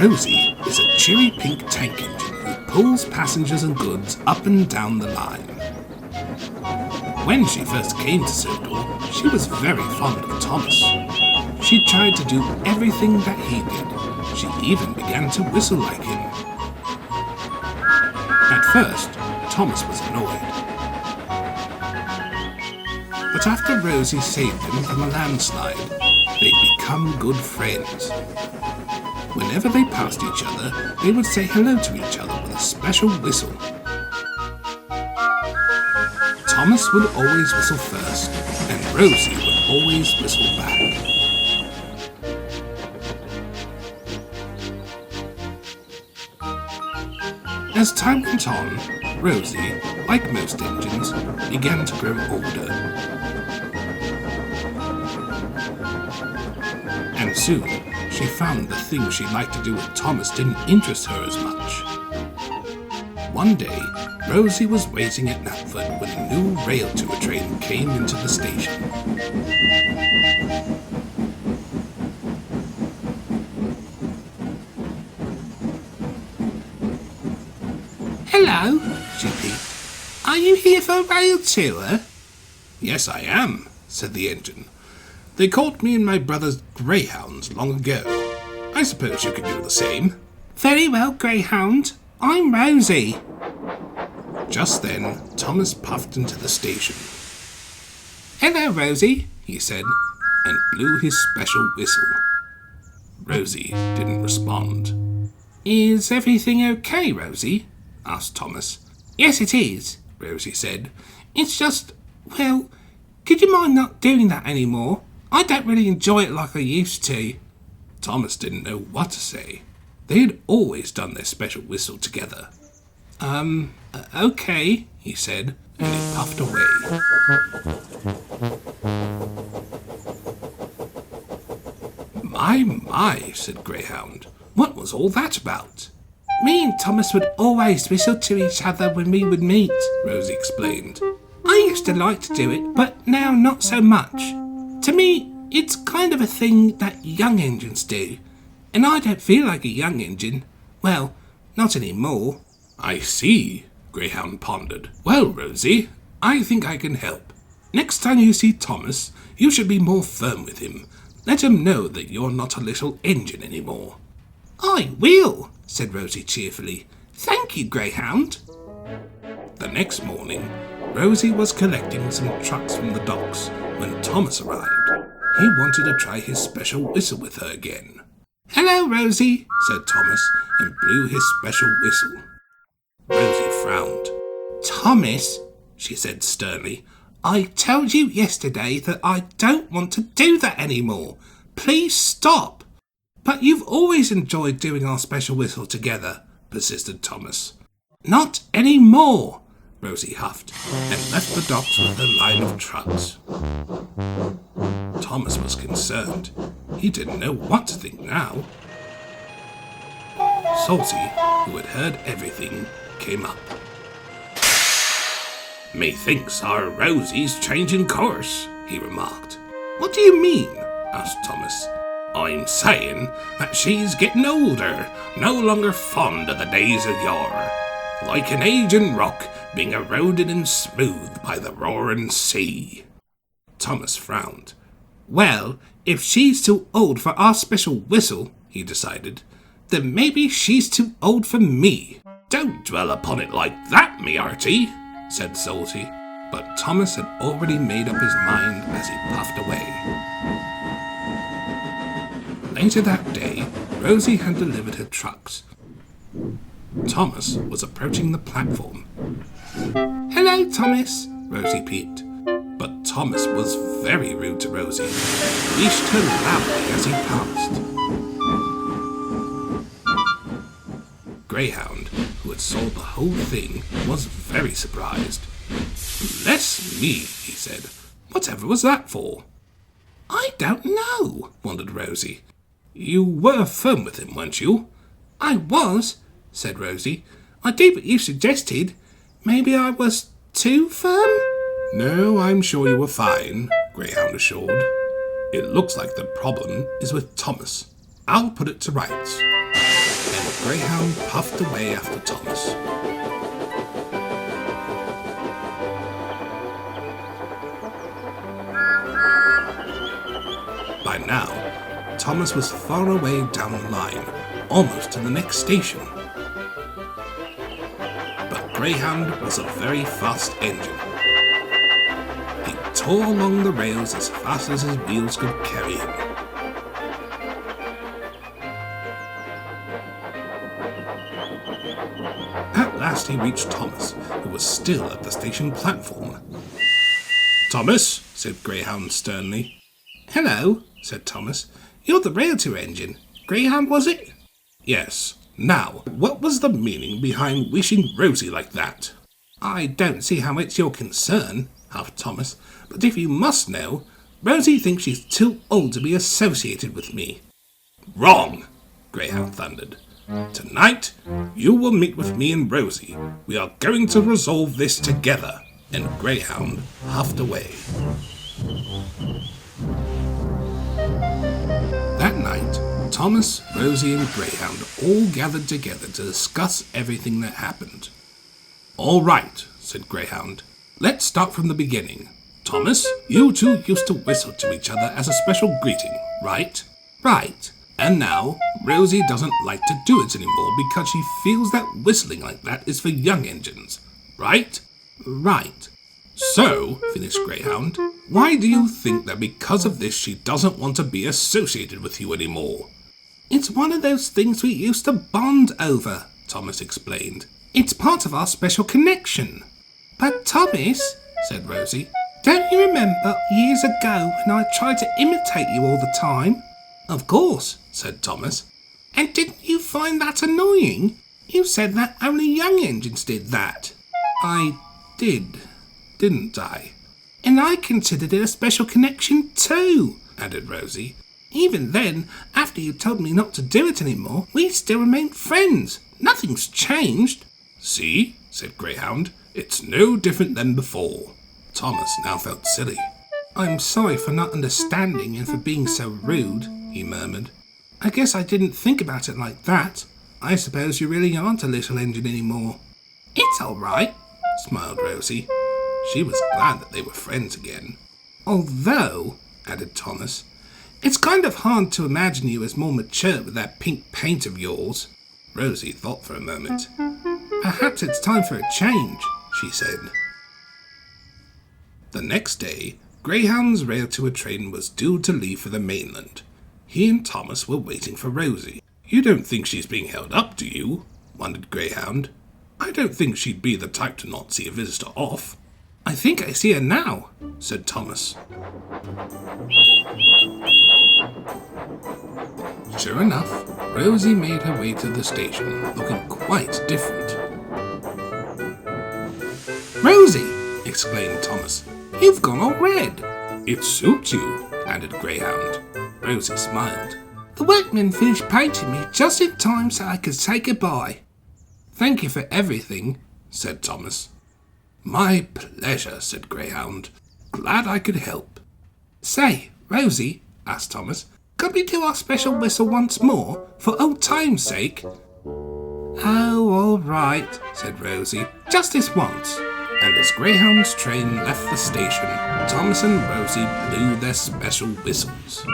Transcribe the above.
Rosie is a cheery pink tank engine who pulls passengers and goods up and down the line. When she first came to Sodor, she was very fond of Thomas. She tried to do everything that he did. She even began to whistle like him. At first, Thomas was annoyed. But after Rosie saved him from a landslide, they'd become good friends. Whenever they passed each other, they would say hello to each other with a special whistle. Thomas would always whistle first, and Rosie would always whistle back. As time went on, Rosie, like most engines, began to grow older. And soon, she found the things she liked to do with Thomas didn't interest her as much. One day, Rosie was waiting at Knapford when a new Railtour train came into the station. "Hello," she peeped. "Are you here for a Railtour?" "Yes, I am," said the engine. "They caught me and my brother's Greyhounds long ago. I suppose you could do the same." "Very well, Greyhound. I'm Rosie." Just then, Thomas puffed into the station. "Hello, Rosie," he said, and blew his special whistle. Rosie didn't respond. "Is everything okay, Rosie?" asked Thomas. "Yes, it is," Rosie said. "It's just, well, could you mind not doing that anymore? I don't really enjoy it like I used to." Thomas didn't know what to say. They had always done their special whistle together. Okay, he said, and he puffed away. My, said Greyhound. What was all that about? "Me and Thomas would always whistle to each other when we would meet," Rosie explained. "I used to like to do it, but now not so much. To me, it's kind of a thing that young engines do, and I don't feel like a young engine. Well, not anymore." "I see," Greyhound pondered. "Well, Rosie, I think I can help. Next time you see Thomas, you should be more firm with him. Let him know that you're not a little engine anymore." "I will," said Rosie cheerfully. "Thank you, Greyhound." The next morning, Rosie was collecting some trucks from the docks when Thomas arrived. He wanted to try his special whistle with her again. "Hello, Rosie," said Thomas, and blew his special whistle. Rosie frowned. "Thomas," she said sternly, "I told you yesterday that I don't want to do that anymore. Please stop." "But you've always enjoyed doing our special whistle together," persisted Thomas. "Not anymore," Rosie huffed, and left the docks with her line of trucks. Thomas was concerned. He didn't know what to think now. Salty, who had heard everything, came up. "Methinks our Rosie's changing course," he remarked. "What do you mean?" asked Thomas. "I'm saying that she's getting older, no longer fond of the days of yore, like an aging rock being eroded and smoothed by the roaring sea." Thomas frowned. "Well, if she's too old for our special whistle," he decided, "then maybe she's too old for me." "Don't dwell upon it like that, me hearty," said Salty, but Thomas had already made up his mind as he puffed away. Later that day, Rosie had delivered her trucks. Thomas was approaching the platform. "Hello, Thomas," Rosie peeped. But Thomas was very rude to Rosie, wished her loudly as he passed. Greyhound, who had saw the whole thing, was very surprised. "Bless me," he said. "Whatever was that for?" "I don't know," wondered Rosie. "You were firm with him, weren't you?" "I was," said Rosie. "I did what you suggested. Maybe I was too firm?" "No, I'm sure you were fine," Greyhound assured. "It looks like the problem is with Thomas. I'll put it to rights." Greyhound puffed away after Thomas. By now, Thomas was far away down the line, almost to the next station. But Greyhound was a very fast engine. He tore along the rails as fast as his wheels could carry him. At last he reached Thomas, who was still at the station platform. "Thomas," said Greyhound sternly. "Hello," said Thomas. "You're the Railtour engine. Greyhound, was it?" "Yes. Now, what was the meaning behind wishing Rosie like that?" "I don't see how it's your concern," huffed Thomas. "But if you must know, Rosie thinks she's too old to be associated with me." "Wrong!" Greyhound thundered. "Tonight, you will meet with me and Rosie. We are going to resolve this together." And Greyhound huffed away. That night, Thomas, Rosie and Greyhound all gathered together to discuss everything that happened. "All right," said Greyhound. "Let's start from the beginning. Thomas, you two used to whistle to each other as a special greeting, right?" "Right. And now, Rosie doesn't like to do it anymore because she feels that whistling like that is for young engines, right?" "Right." "So," finished Greyhound, "why do you think that because of this she doesn't want to be associated with you anymore?" "It's one of those things we used to bond over," Thomas explained. "It's part of our special connection." "But Thomas," said Rosie, "don't you remember years ago when I tried to imitate you all the time?" "Of course," said Thomas. "And didn't you find that annoying? You said that only young engines did that." "I did, didn't I?" "And I considered it a special connection too," added Rosie. "Even then, after you told me not to do it anymore, we still remained friends. Nothing's changed." "See," said Greyhound, "it's no different than before." Thomas now felt silly. "I'm sorry for not understanding and for being so rude," he murmured. "I guess I didn't think about it like that. I suppose you really aren't a little engine anymore." "It's all right," smiled Rosie. She was glad that they were friends again. "Although," added Thomas, "it's kind of hard to imagine you as more mature with that pink paint of yours." Rosie thought for a moment. "Perhaps it's time for a change," she said. The next day, Greyhound's Railtour train was due to leave for the mainland. He and Thomas were waiting for Rosie. "You don't think she's being held up, do you?" wondered Greyhound. "I don't think she'd be the type to not see a visitor off." "I think I see her now," said Thomas. Sure enough, Rosie made her way to the station, looking quite different. "Rosie!" exclaimed Thomas. "You've gone all red." "It suits you," added Greyhound. Rosie smiled. "The workmen finished painting me just in time so I could say goodbye." "Thank you for everything," said Thomas. "My pleasure," said Greyhound. "Glad I could help." "Say, Rosie," asked Thomas, "could we do our special whistle once more, for old time's sake?" "Oh, all right," said Rosie. "Just this once." And as Greyhound's train left the station, Thomas and Rosie blew their special whistles.